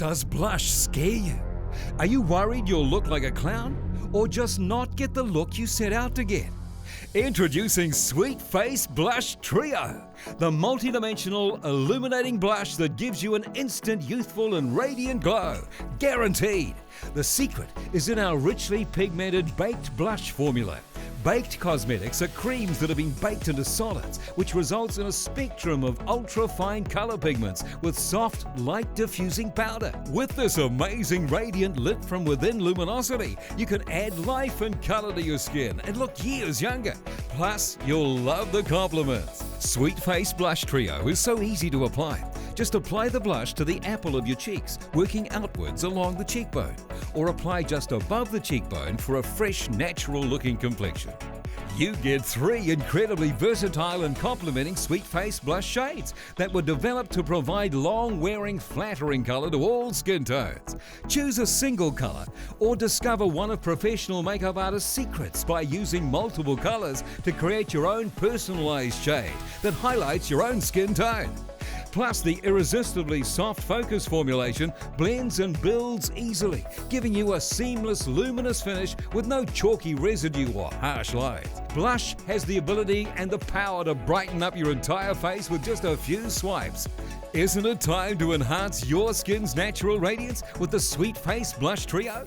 Does blush scare you? Are you worried you'll look like a clown? Or just not get the look you set out to get? Introducing Sweet Face Blush Trio, the multidimensional illuminating blush that gives you an instant youthful and radiant glow, guaranteed. The secret is in our richly pigmented baked blush formula. Baked cosmetics are creams that have been baked into solids, which results in a spectrum of ultra-fine color pigments with soft, light diffusing powder. With this amazing radiant lit from within luminosity, you can add life and color to your skin and look years younger. Plus, you'll love the compliments. Sweet Face Blush Trio is so easy to apply. Just apply the blush to the apple of your cheeks, working outwards along the cheekbone, or apply just above the cheekbone for a fresh, natural-looking complexion. You get 3 incredibly versatile and complementing Sweet Face blush shades that were developed to provide long-wearing, flattering color to all skin tones. Choose a single color or discover one of professional makeup artists' secrets by using multiple colors to create your own personalized shade that highlights your own skin tone. Plus, the irresistibly soft focus formulation blends and builds easily, giving you a seamless, luminous finish with no chalky residue or harsh lines. Blush has the ability and the power to brighten up your entire face with just a few swipes. Isn't it time to enhance your skin's natural radiance with the Sweet Face Blush Trio?